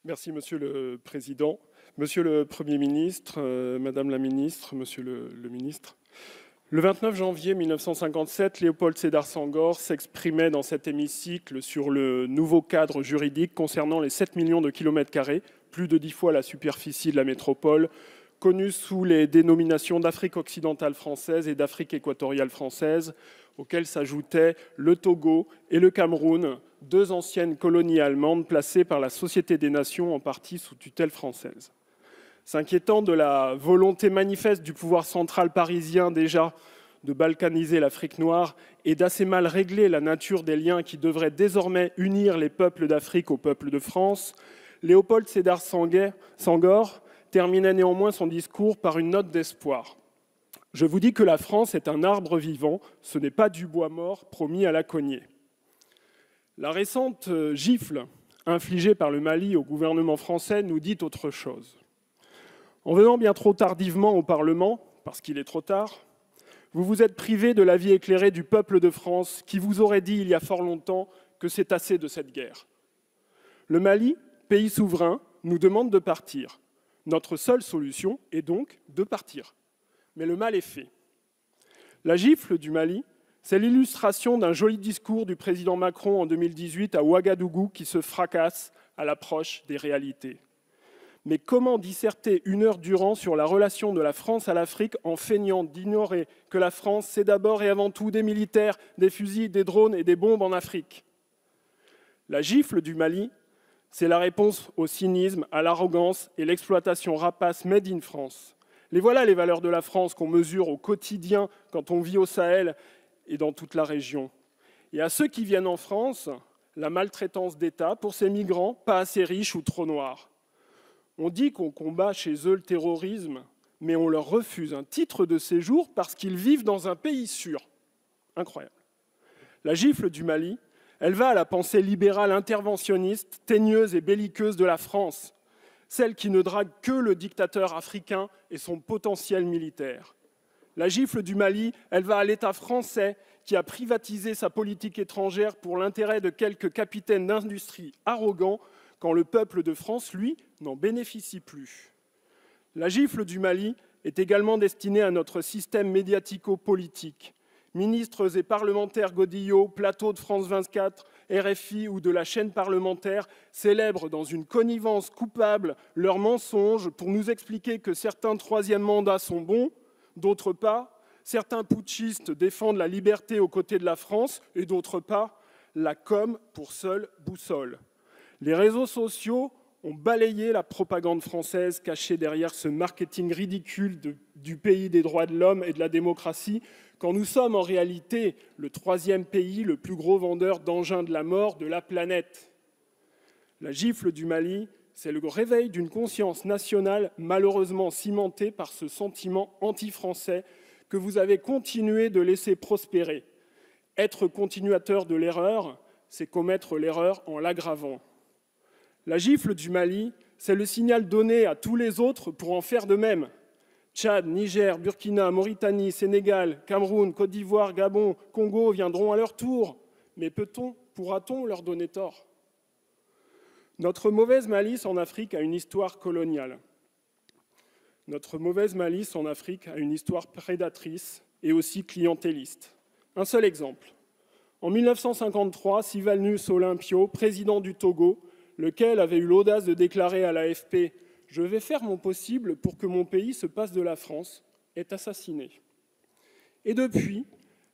Merci, Monsieur le Président. Monsieur le Premier ministre, Madame la Ministre, Monsieur le Ministre. Le 29 janvier 1957, Léopold Sédar Senghor s'exprimait dans cet hémicycle sur le nouveau cadre juridique concernant les 7 millions de kilomètres carrés, plus de 10 fois la superficie de la métropole, connue sous les dénominations d'Afrique occidentale française et d'Afrique équatoriale française, auxquelles s'ajoutaient le Togo et le Cameroun, deux anciennes colonies allemandes placées par la Société des Nations en partie sous tutelle française. S'inquiétant de la volonté manifeste du pouvoir central parisien déjà de balkaniser l'Afrique noire et d'assez mal régler la nature des liens qui devraient désormais unir les peuples d'Afrique aux peuples de France, Léopold Sédar Senghor terminait néanmoins son discours par une note d'espoir. Je vous dis que la France est un arbre vivant, ce n'est pas du bois mort promis à la cognée. La récente gifle infligée par le Mali au gouvernement français nous dit autre chose. En venant bien trop tardivement au Parlement, parce qu'il est trop tard, vous vous êtes privé de l'avis éclairé du peuple de France qui vous aurait dit il y a fort longtemps que c'est assez de cette guerre. Le Mali, pays souverain, nous demande de partir. Notre seule solution est donc de partir. Mais le mal est fait. La gifle du Mali, c'est l'illustration d'un joli discours du président Macron en 2018 à Ouagadougou qui se fracasse à l'approche des réalités. Mais comment disserter une heure durant sur la relation de la France à l'Afrique en feignant d'ignorer que la France, c'est d'abord et avant tout des militaires, des fusils, des drones et des bombes en Afrique? La gifle du Mali, c'est la réponse au cynisme, à l'arrogance et l'exploitation rapace made in France. Les voilà les valeurs de la France qu'on mesure au quotidien quand on vit au Sahel et dans toute la région. Et à ceux qui viennent en France, la maltraitance d'État pour ces migrants pas assez riches ou trop noirs. On dit qu'on combat chez eux le terrorisme, mais on leur refuse un titre de séjour parce qu'ils vivent dans un pays sûr. Incroyable. La gifle du Mali, elle va à la pensée libérale interventionniste, teigneuse et belliqueuse de la France, celle qui ne drague que le dictateur africain et son potentiel militaire. La gifle du Mali, elle va à l'État français qui a privatisé sa politique étrangère pour l'intérêt de quelques capitaines d'industrie arrogants quand le peuple de France, lui, n'en bénéficie plus. La gifle du Mali est également destinée à notre système médiatico-politique. Ministres et parlementaires Godillot, plateau de France 24, RFI ou de la chaîne parlementaire célèbrent dans une connivence coupable leurs mensonges pour nous expliquer que certains troisièmes mandats sont bons, d'autres pas. Certains putschistes défendent la liberté aux côtés de la France et d'autres pas. La com pour seule boussole. Les réseaux sociaux ont balayé la propagande française cachée derrière ce marketing ridicule du pays des droits de l'homme et de la démocratie, quand nous sommes en réalité le troisième pays le plus gros vendeur d'engins de la mort de la planète. La gifle du Mali, c'est le réveil d'une conscience nationale malheureusement cimentée par ce sentiment anti-français que vous avez continué de laisser prospérer. Être continuateur de l'erreur, c'est commettre l'erreur en l'aggravant. La gifle du Mali, c'est le signal donné à tous les autres pour en faire de même. Tchad, Niger, Burkina, Mauritanie, Sénégal, Cameroun, Côte d'Ivoire, Gabon, Congo viendront à leur tour. Mais pourra-t-on leur donner tort? Notre mauvaise malice en Afrique a une histoire coloniale. Notre mauvaise malice en Afrique a une histoire prédatrice et aussi clientéliste. Un seul exemple. En 1953, Sylvanus Olympio, président du Togo, lequel avait eu l'audace de déclarer à l'AFP « Je vais faire mon possible pour que mon pays se passe de la France », est assassiné. Et depuis,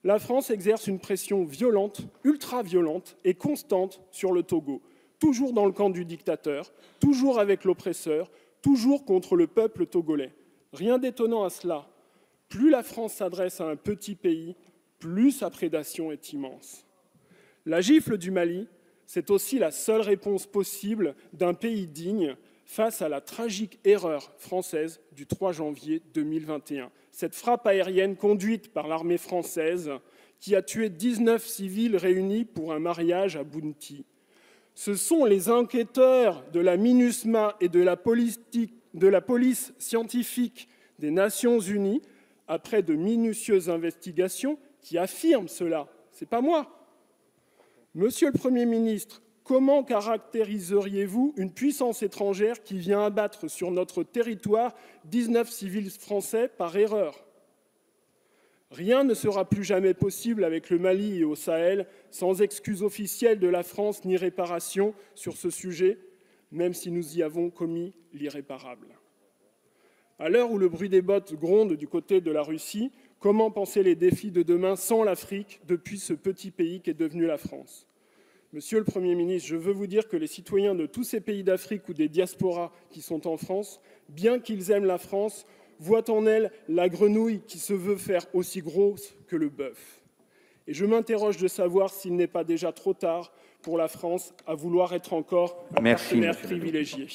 la France exerce une pression violente, ultra-violente et constante sur le Togo, toujours dans le camp du dictateur, toujours avec l'oppresseur, toujours contre le peuple togolais. Rien d'étonnant à cela. Plus la France s'adresse à un petit pays, plus sa prédation est immense. La gifle du Mali, c'est aussi la seule réponse possible d'un pays digne face à la tragique erreur française du 3 janvier 2021. Cette frappe aérienne conduite par l'armée française qui a tué 19 civils réunis pour un mariage à Bounti. Ce sont les enquêteurs de la MINUSMA et de la police scientifique des Nations Unies, après de minutieuses investigations, qui affirment cela. Ce n'est pas moi. Monsieur le Premier ministre, Comment caractériseriez-vous une puissance étrangère qui vient abattre sur notre territoire 19 civils français par erreur? Rien ne sera plus jamais possible avec le Mali et au Sahel sans excuse officielle de la France ni réparation sur ce sujet, même si nous y avons commis l'irréparable. À l'heure où le bruit des bottes gronde du côté de la Russie, comment penser les défis de demain sans l'Afrique depuis ce petit pays qu'est devenu la France? Monsieur le Premier ministre, je veux vous dire que les citoyens de tous ces pays d'Afrique ou des diasporas qui sont en France, bien qu'ils aiment la France, voient en elle la grenouille qui se veut faire aussi grosse que le bœuf. Et je m'interroge de savoir s'il n'est pas déjà trop tard pour la France à vouloir être encore un partenaire privilégié.